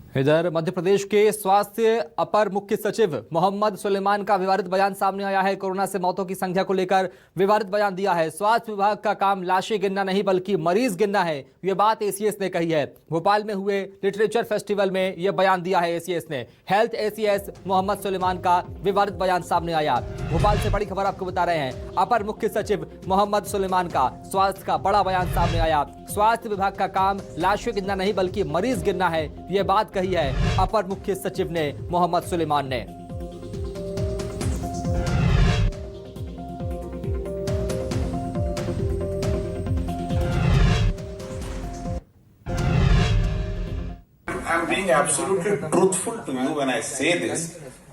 इधर मध्य प्रदेश के स्वास्थ्य अपर मुख्य सचिव मोहम्मद सुलेमान का विवादित बयान सामने आया है। कोरोना से मौतों की संख्या को लेकर विवादित बयान दिया है। स्वास्थ्य विभाग का काम लाशें गिनना नहीं बल्कि मरीज गिनना है, ये बात एसीएस ने कही है। भोपाल में हुए लिटरेचर फेस्टिवल में यह बयान दिया है एसीएस ने। हेल्थ एसीएस मोहम्मद सुलेमान का विवादित बयान सामने आया। भोपाल से बड़ी खबर आपको बता रहे हैं। अपर मुख्य सचिव मोहम्मद सुलेमान का स्वास्थ्य का बड़ा बयान सामने आया। स्वास्थ्य विभाग का काम लाशें गिनना नहीं बल्कि मरीज गिनना है, यह बात कही है अपर मुख्य सचिव ने मोहम्मद सुलेमान ने। I'm being absolutely truthful to you when I say this,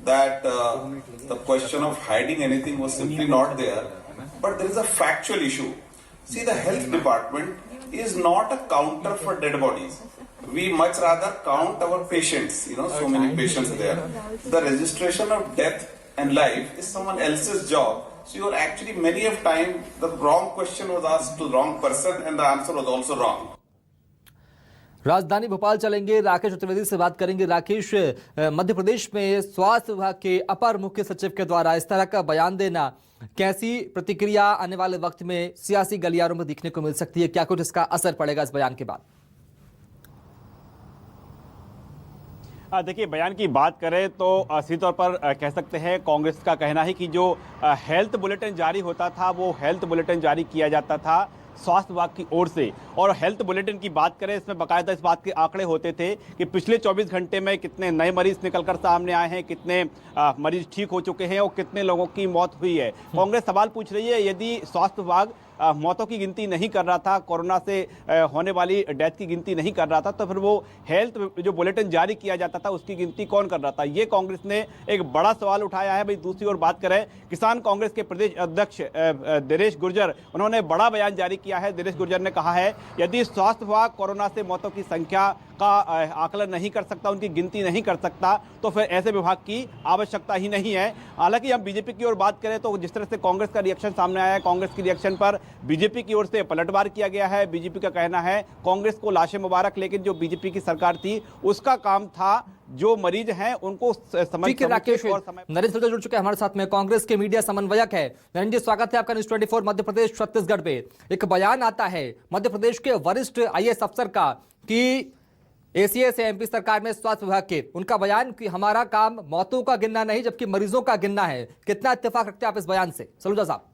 that the question of hiding anything was simply not there, but there is a factual issue. See, the health department is not a counter for dead bodies. We much rather count our patients, so many patients there. The registration of death and life is someone else's job. So you are actually, many of time, the wrong question was asked to the wrong person and the answer was also wrong. राजधानी भोपाल चलेंगे, राकेश चतुर्वेदी से बात करेंगे। राकेश, मध्य प्रदेश में स्वास्थ्य विभाग के अपर मुख्य सचिव के द्वारा इस तरह का बयान देना, कैसी प्रतिक्रिया आने वाले वक्त में सियासी गलियारों में देखने को मिल सकती है? क्या कुछ इसका असर पड़ेगा इस बयान के बाद? देखिए, बयान की बात करें तो सीधे तौर पर कह सकते हैं कांग्रेस का कहना है कि जो हेल्थ बुलेटिन जारी होता था वो हेल्थ बुलेटिन जारी किया जाता था स्वास्थ्य विभाग की ओर से। और हेल्थ बुलेटिन की बात करें, इसमें बाकायदा इस बात के आंकड़े होते थे कि पिछले 24 घंटे में कितने नए मरीज निकलकर सामने आए हैं, कितने मरीज ठीक हो चुके हैं और कितने लोगों की मौत हुई है। कांग्रेस सवाल पूछ रही है, यदि स्वास्थ्य विभाग मौतों की गिनती नहीं कर रहा था, कोरोना से होने वाली डेथ की गिनती नहीं कर रहा था, तो फिर वो हेल्थ जो बुलेटिन जारी किया जाता था उसकी गिनती कौन कर रहा था? ये कांग्रेस ने एक बड़ा सवाल उठाया है। भाई, दूसरी ओर बात करें, किसान कांग्रेस के प्रदेश अध्यक्ष दिनेश गुर्जर, उन्होंने बड़ा बयान जारी किया है। दिनेश गुर्जर ने कहा है, यदि स्वास्थ्य विभाग कोरोना से मौतों की संख्या का आकलन नहीं कर सकता, उनकी गिनती नहीं कर सकता, तो फिर ऐसे विभाग की आवश्यकता ही नहीं है। हालांकि हम बीजेपी की ओर बात करें तो जिस तरह से कांग्रेस का रिएक्शन सामने आया है, कांग्रेस की रिएक्शन पर बीजेपी की ओर से पलटवार किया गया है। बीजेपी का कहना है कांग्रेस को लाशें मुबारक, लेकिन जो बीजेपी की सरकार थी उसका काम था जो मरीज हैं उनको समझ। राकेश, नरेंद्र जुड़ चुके हैं हमारे साथ में, कांग्रेस के मीडिया समन्वयक है। नरेंद्र जी, स्वागत है आपका न्यूज़ 24 मध्य प्रदेश छत्तीसगढ़ पे। एक बयान आता है मध्य प्रदेश के वरिष्ठ आईएएस अफसर का कि एसीएस एमपी सरकार में स्वास्थ्य विभाग के, उनका बयान कि हमारा काम मौतों का गिनना नहीं जबकि मरीजों का गिनना है। कितना इत्तेफाक रखते हैं आप इस बयान से? सलूजा साहब।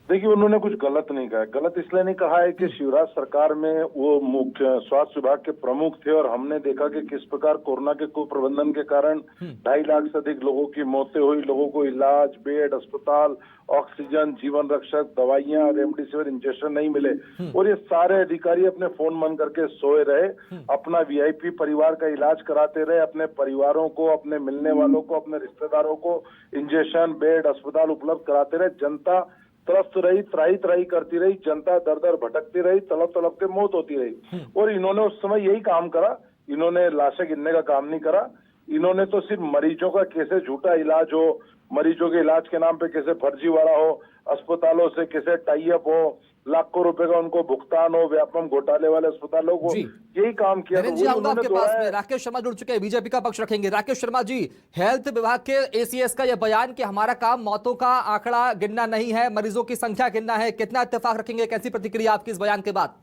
देखिए, उन्होंने कुछ गलत नहीं कहा। गलत इसलिए नहीं कहा है कि शिवराज सरकार में वो मुख्य स्वास्थ्य विभाग के प्रमुख थे और हमने देखा कि किस प्रकार कोरोना के कुप्रबंधन के कारण 2.5 लाख से अधिक लोगों की मौतें हुई। लोगों को इलाज, बेड, अस्पताल, ऑक्सीजन, जीवन रक्षक दवाइयां, रेमडेसिविर इंजेक्शन नहीं मिले और ये सारे अधिकारी अपने फोन बंद करके सोए रहे, अपना वीआईपी परिवार का इलाज कराते रहे, अपने परिवारों को, अपने मिलने वालों को, अपने रिश्तेदारों को इंजेक्शन, बेड, अस्पताल उपलब्ध कराते रहे। जनता त्रस्त रही, त्राही करती रही, जनता दर दर भटकती रही, तड़प तड़प के मौत होती रही। और इन्होंने उस समय यही काम करा। इन्होंने लाशें गिनने का काम नहीं करा। इन्होंने तो सिर्फ मरीजों का कैसे झूठा इलाज हो, मरीजों के इलाज के नाम पे कैसे फर्जीवाड़ा हो, अस्पतालों से कैसे टाई अप हो, लाखों रुपए का उनको भुगतान हो, व्यापम घोटाले वाले अस्पतालों को, यही काम किया। जी, आपके पास में राकेश शर्मा जुड़ चुके हैं, बीजेपी का पक्ष रखेंगे। राकेश शर्मा जी, हेल्थ विभाग के एसीएस का यह बयान कि हमारा काम मौतों का आंकड़ा गिनना नहीं है, मरीजों की संख्या गिनना है, कितना इत्तेफाक रखेंगे? कैसी प्रतिक्रिया आपकी इस बयान के बाद?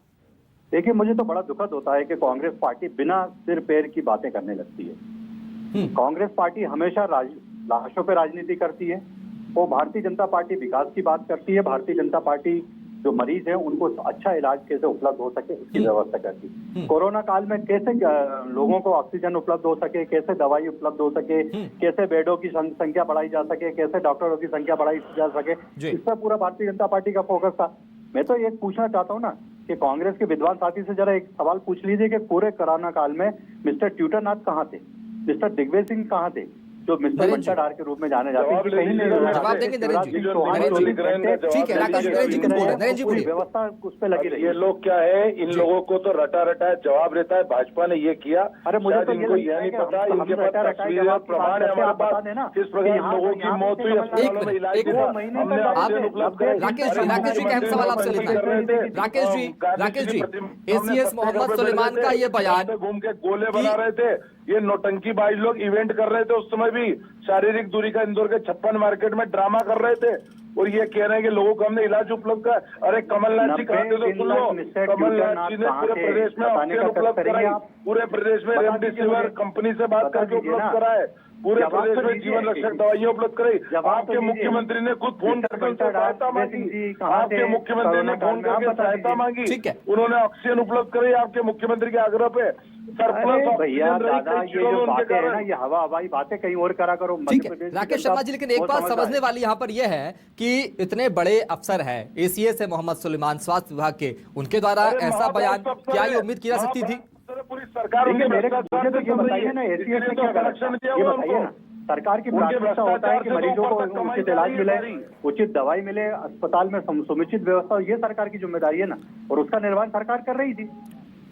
देखिए, मुझे तो बड़ा दुखद होता है कि कांग्रेस पार्टी बिना सिर पैर की बातें करने लगती है। कांग्रेस पार्टी हमेशा लाशों पे राजनीति करती है। वो भारतीय जनता पार्टी विकास की बात करती है। भारतीय जनता पार्टी जो मरीज हैं उनको अच्छा इलाज कैसे उपलब्ध हो सके उसकी व्यवस्था करती है। कोरोना काल में कैसे लोगों को ऑक्सीजन उपलब्ध हो सके, कैसे दवाई उपलब्ध हो सके, कैसे बेडों की संख्या बढ़ाई जा सके, कैसे डॉक्टरों की संख्या बढ़ाई जा सके, इस पर पूरा भारतीय जनता पार्टी का फोकस था। मैं तो ये पूछना चाहता हूँ ना कि कांग्रेस के विद्वान साथी से जरा एक सवाल पूछ लीजिए कि पूरे कोरोना काल में मिस्टर ट्यूटरनाथ कहाँ थे, मिस्टर दिग्विजय सिंह कहाँ थे, जो मिस्टर बंटाधार के रूप में जाने जाते हैं? कहीं नहीं। जवाब देंगे नरेंद्र जी। ठीक है, नरेंद्र जी बोलिए। व्यवस्था उस पे लगी रही। ये लोग क्या है, इन लोगों को तो रटा रटा जवाब रहता है, भाजपा ने ये किया। अरे मुझे तो इनको यह नहीं पता, इनके पास तस्वीर और प्रमाण है हमारे पास किस प्रकार लोगों की मौत हुई, अस्पतालों में इलाज हुआ। राकेश जी का अहम सवाल आपसे लेते हैं। राकेश जी, एसीएस मोहम्मद सुलेमान का ये बयान घूम के गोले बना रहे थे, ये नौटंकीबाज लोग इवेंट कर रहे थे, उस समय भी शारीरिक दूरी का इंदौर के 56 मार्केट में ड्रामा कर रहे थे और ये कह रहे हैं कि लोगों को हमने इलाज उपलब्ध कर। अरे कमलनाथ जी कहा थे तो सुन लो, कमलनाथ जी ने पूरे प्रदेश में ऑक्सीजन उपलब्ध कराई, पूरे प्रदेश में रेमडेसिविर कंपनी से बात करके उपलब्ध कराए, पूरे प्रदेश में जीवन रक्षक दवाइयां उपलब्ध कराई। आपके मुख्यमंत्री ने खुद फोन करके उनसे सहायता मांगी, आपके मुख्यमंत्री ने फोन करके सहायता मांगी, उन्होंने ऑक्सीजन उपलब्ध कराई आपके मुख्यमंत्री के आग्रह पे। भैया दादा ये जो बातें है ना, ये हवाई बातें कहीं और करा करो। ठीक है राकेश शर्मा जी, लेकिन एक बात समझने वाली यहाँ पर यह है कि इतने बड़े अफसर हैं एसीएस है मोहम्मद सुलेमान स्वास्थ्य विभाग के, उनके द्वारा ऐसा बयान क्या ये उम्मीद की जा सकती थी? पूरी सरकार मुझे तो ये बताइए ना, एसीएस ने क्या करा? ये बताइए ना, सरकार की प्राथमिकता होता है कि मरीजों को उचित इलाज मिले, उचित दवाई मिले, अस्पताल में समुचित व्यवस्था, ये सरकार की जिम्मेदारी है ना, और उसका निर्वहन सरकार कर रही थी।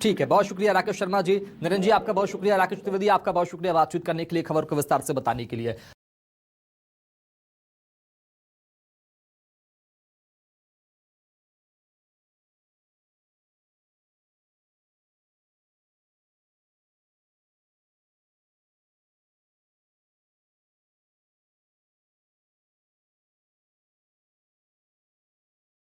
ठीक है, बहुत शुक्रिया राकेश शर्मा जी। नरेंद्र जी आपका बहुत शुक्रिया, राकेश त्रिवेदी आपका बहुत शुक्रिया बातचीत करने के लिए, खबर को विस्तार से बताने के लिए।